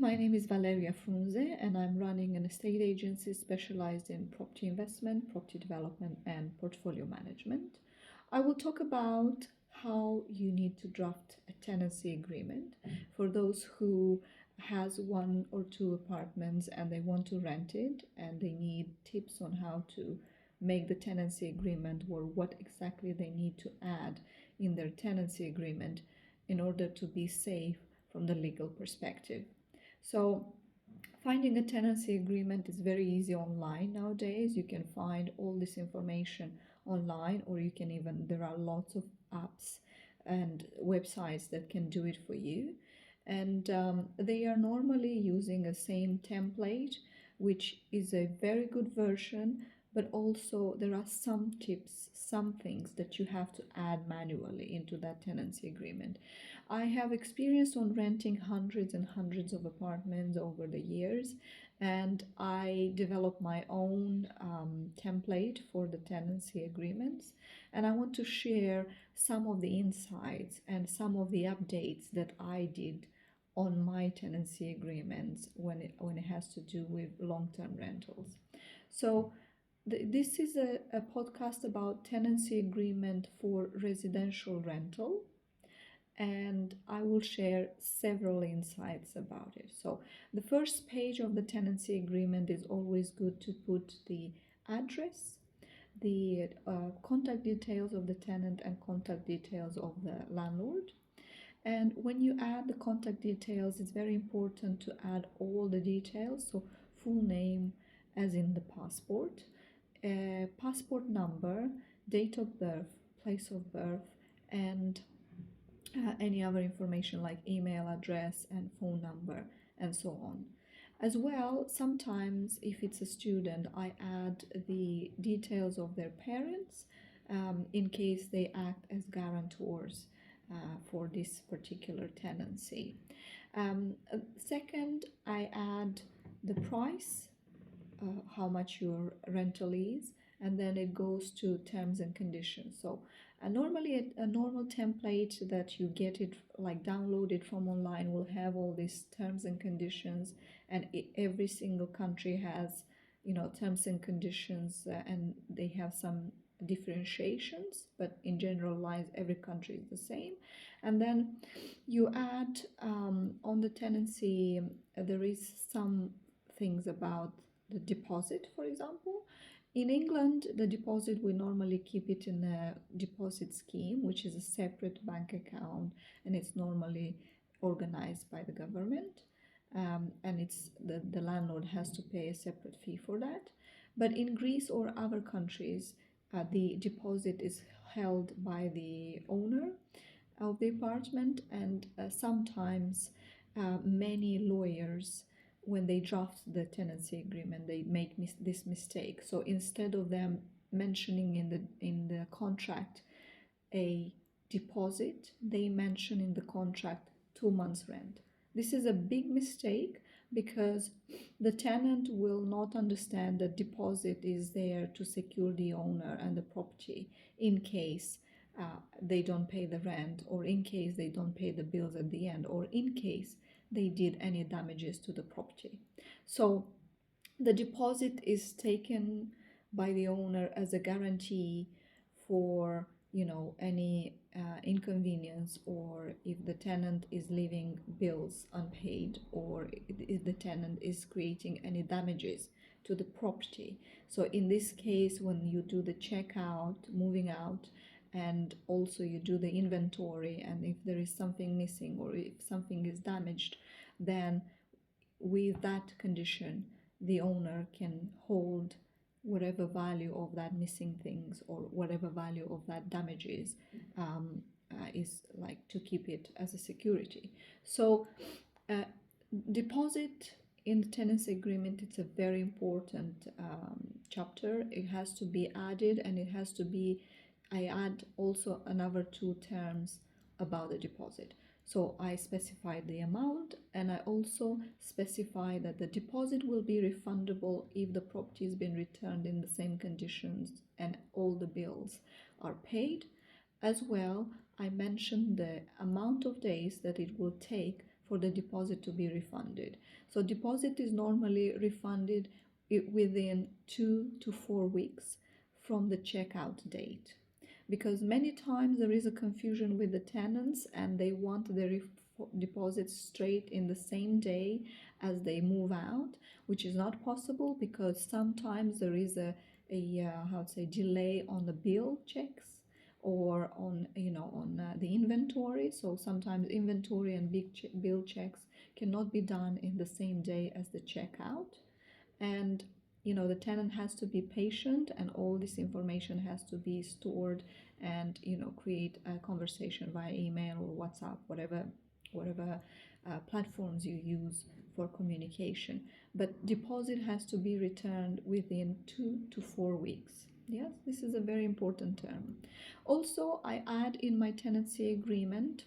my name is Valeria Frunze, and I'm running an estate agency specialized in property investment, property development, and portfolio management. I will talk about how you need to draft a tenancy agreement for those who has one or two apartments and they want to rent it and they need tips on how to make the tenancy agreement or what exactly they need to add in their tenancy agreement in order to be safe from the legal perspective. So finding a tenancy agreement is very easy online nowadays. You can find all this information online, or you can even, there are lots of apps and websites that can do it for you. And they are normally using the same template, which is a very good version, but also there are some tips, some things that you have to add manually into that tenancy agreement. I have experience on renting hundreds and hundreds of apartments over the years, and I developed my own template for the tenancy agreements, and I want to share some of the insights and some of the updates that I did on my tenancy agreements when it has to do with long-term rentals. So this is a podcast about tenancy agreement for residential rental, and I will share several insights about it. So the first page of the tenancy agreement is always good to put the address, the contact details of the tenant, and contact details of the landlord. And when you add the contact details, it's very important to add all the details, so full name as in the passport, passport number, date of birth, place of birth, and any other information like email address and phone number and so on. As well, sometimes if it's a student, I add the details of their parents in case they act as guarantors for this particular tenancy. Second, I add the price, how much your rental is, and then it goes to terms and conditions. So normally a normal template that you get it like downloaded from online will have all these terms and conditions, and every single country has terms and conditions, and they have some differentiations, but in general lines every country is the same. And then you add on the tenancy, there is some things about the deposit, for example. In England, the deposit, we normally keep it in a deposit scheme, which is a separate bank account, and it's normally organized by the government, and it's the landlord has to pay a separate fee for that. But in Greece or other countries, the deposit is held by the owner of the apartment, and sometimes many lawyers, when they draft the tenancy agreement, they make this mistake. So instead of them mentioning in the contract a deposit, they mention in the contract 2 months rent. This is a big mistake because the tenant will not understand that deposit is there to secure the owner and the property in case they don't pay the rent, or in case they don't pay the bills at the end, or in case they did any damages to the property. So the deposit is taken by the owner as a guarantee for any inconvenience, or if the tenant is leaving bills unpaid, or if the tenant is creating any damages to the property. So in this case, when you do the checkout, moving out, and also you do the inventory, and if there is something missing or if something is damaged, then with that condition the owner can hold whatever value of that missing things or whatever value of that damages is like to keep it as a security. So deposit in the tenancy agreement, it's a very important chapter. It has to be added, and it has to be, I add also another 2 terms about the deposit. So I specified the amount, and I also specify that the deposit will be refundable if the property has been returned in the same conditions and all the bills are paid. As well, I mentioned the amount of days that it will take for the deposit to be refunded. So deposit is normally refunded within 2 to 4 weeks from the checkout date, because many times there is a confusion with the tenants and they want the deposit straight in the same day as they move out, which is not possible because sometimes there is a how to say delay on the bill checks or on the inventory. So sometimes inventory and bill checks cannot be done in the same day as the checkout, and the tenant has to be patient and all this information has to be stored, and create a conversation via email or WhatsApp, whatever platforms you use for communication. But deposit has to be returned within 2 to 4 weeks. Yes, this is a very important term. Also, I add in my tenancy agreement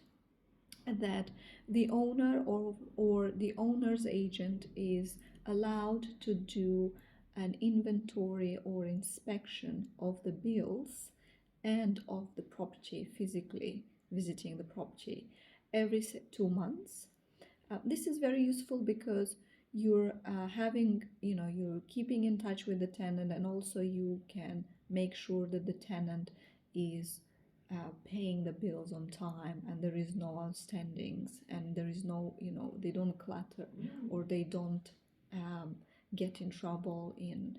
that the owner or the owner's agent is allowed to do an inventory or inspection of the bills and of the property, physically visiting the property every 2 months. This is very useful because you're you're keeping in touch with the tenant, and also you can make sure that the tenant is paying the bills on time and there is no outstandings, and there is no, they don't clutter or they don't get in trouble in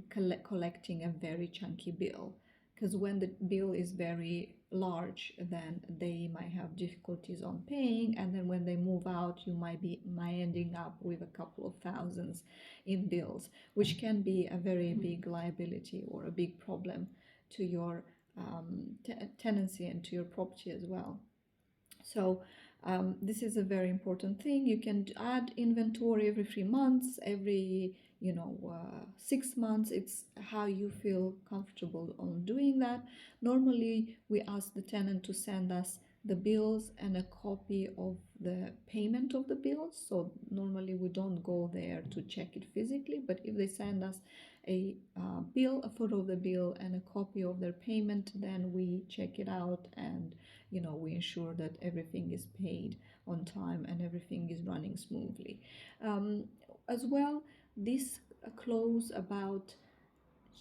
collecting a very chunky bill, because when the bill is very large then they might have difficulties on paying, and then when they move out you might ending up with a couple of thousands in bills, which can be a very big liability or a big problem to your tenancy and to your property as well. So this is a very important thing. You can add inventory every 3 months, every 6 months. It's how you feel comfortable on doing that. Normally we ask the tenant to send us the bills and a copy of the payment of the bills. So normally we don't go there to check it physically, but if they send us a bill, a photo of the bill and a copy of their payment, then we check it out, and we ensure that everything is paid on time and everything is running smoothly. As well, this clause about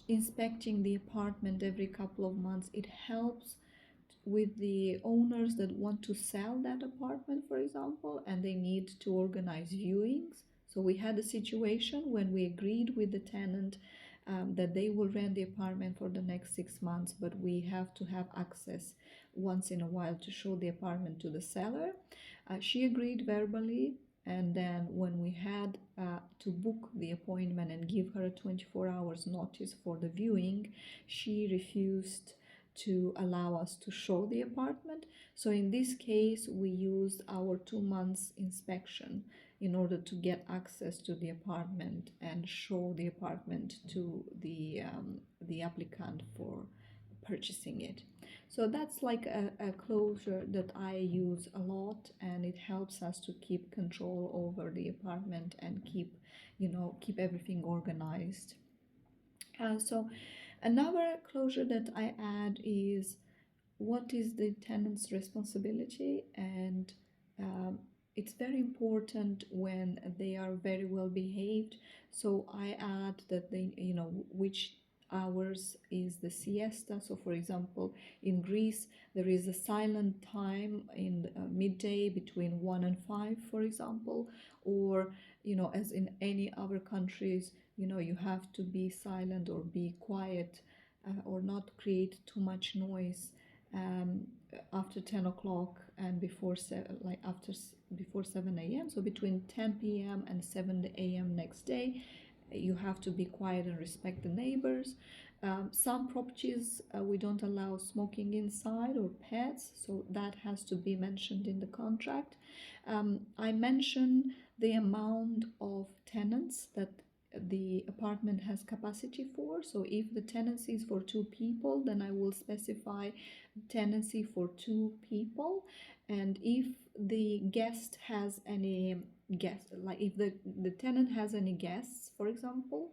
inspecting the apartment every couple of months, it helps with the owners that want to sell that apartment, for example, and they need to organize viewings. So we had a situation when we agreed with the tenant that they will rent the apartment for the next 6 months, but we have to have access once in a while to show the apartment to the seller. She agreed verbally, and then when we had to book the appointment and give her a 24 hours notice for the viewing, she refused to allow us to show the apartment. So in this case we used our 2 months inspection in order to get access to the apartment and show the apartment to the applicant for purchasing it. So that's like a closure that I use a lot, and it helps us to keep control over the apartment and keep everything organized. So another closure that I add is what is the tenant's responsibility, and it's very important when they are very well behaved. So I add that they, which hours is the siesta. So for example, in Greece there is a silent time in midday between 1 and 5, for example, or as in any other countries, you have to be silent or be quiet or not create too much noise after 10 o'clock and before before 7 a.m. So between 10 p.m. and 7 a.m. next day, you have to be quiet and respect the neighbors. Some properties we don't allow smoking inside or pets, so that has to be mentioned in the contract. I mention the amount of tenants that the apartment has capacity for. So if the tenancy is for 2 people, then I will specify tenancy for 2 people. And if the guest has any guest, like if the tenant has any guests, for example,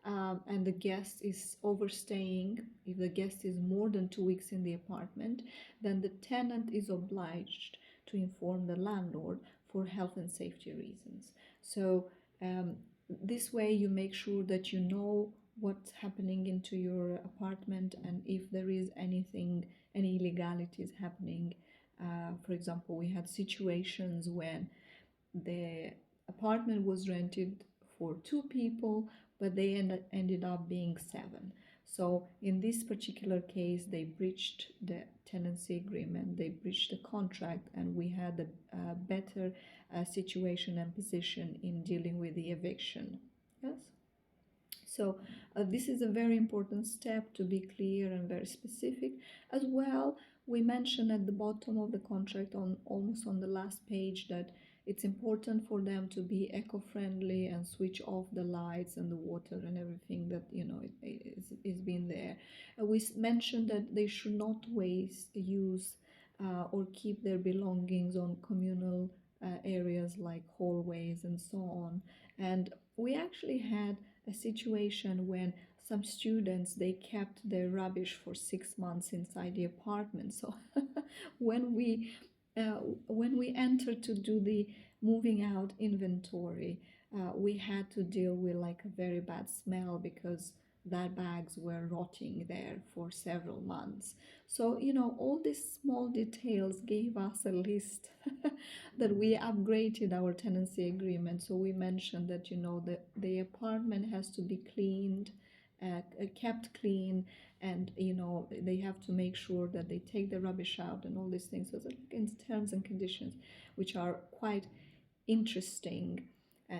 and the guest is overstaying, if the guest is more than 2 weeks in the apartment, then the tenant is obliged to inform the landlord for health and safety reasons. So this way you make sure that you know what's happening into your apartment, and if there is anything, any illegalities happening. For example, we had situations when the apartment was rented for two people, but they ended up being seven. So in this particular case, they breached the tenancy agreement, they breached the contract, and we had a better situation and position in dealing with the eviction. Yes. So this is a very important step, to be clear and very specific. As well, we mentioned at the bottom of the contract, on almost on the last page, that it's important for them to be eco-friendly and switch off the lights and the water and everything that is been there. We mentioned that they should not waste, use, or keep their belongings on communal areas like hallways and so on. And we actually had a situation when some students, they kept their rubbish for 6 months inside the apartment. So when we when we entered to do the moving out inventory, we had to deal with like a very bad smell, because their bags were rotting there for several months. So, all these small details gave us a list that we upgraded our tenancy agreement. So we mentioned that, the apartment has to be cleaned, kept clean, and, they have to make sure that they take the rubbish out and all these things. So in terms and conditions, which are quite interesting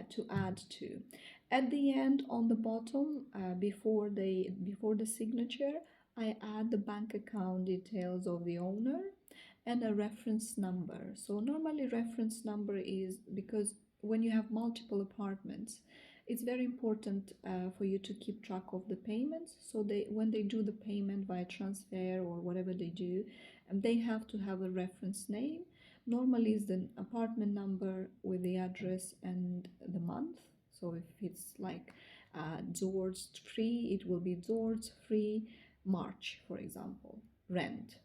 to add to. At the end, on the bottom, before the signature, I add the bank account details of the owner and a reference number. So normally reference number is because when you have multiple apartments, it's very important for you to keep track of the payments. So when they do the payment via transfer or whatever they do, they have to have a reference name. Normally it's the apartment number with the address and the month. So if it's like George 3, it will be George 3 March, for example, rent.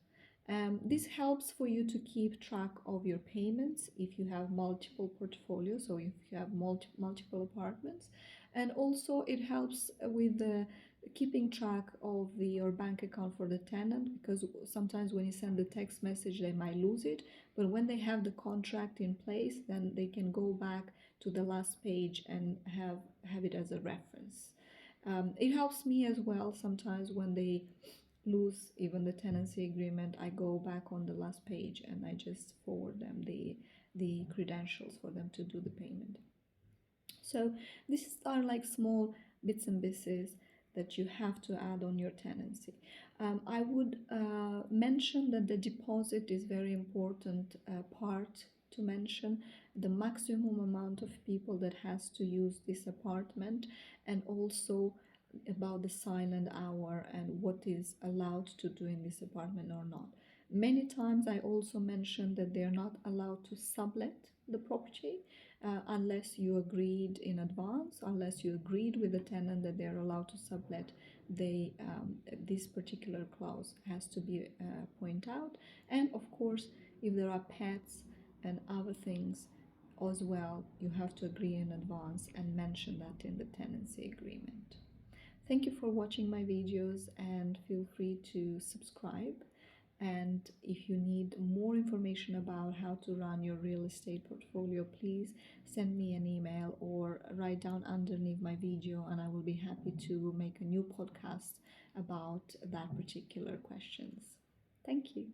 This helps for you to keep track of your payments if you have multiple portfolios, so if you have multiple apartments. And also it helps with the keeping track of your bank account for the tenant, because sometimes when you send the text message they might lose it, but when they have the contract in place, then they can go back to the last page and have it as a reference. It helps me as well sometimes when they lose even the tenancy agreement. I go back on the last page and I just forward them the credentials for them to do the payment. So these are like small bits and pieces that you have to add on your tenancy. I would mention that the deposit is very important part to mention, the maximum amount of people that has to use this apartment, and also about the silent hour and what is allowed to do in this apartment or not. Many times I also mentioned that they're not allowed to sublet the property unless you agreed in advance, unless you agreed with the tenant that they're allowed to sublet. This particular clause has to be pointed out. And of course, if there are pets and other things as well, you have to agree in advance and mention that in the tenancy agreement. Thank you for watching my videos, and feel free to subscribe. And if you need more information about how to run your real estate portfolio, please send me an email or write down underneath my video, and I will be happy to make a new podcast about that particular questions. Thank you.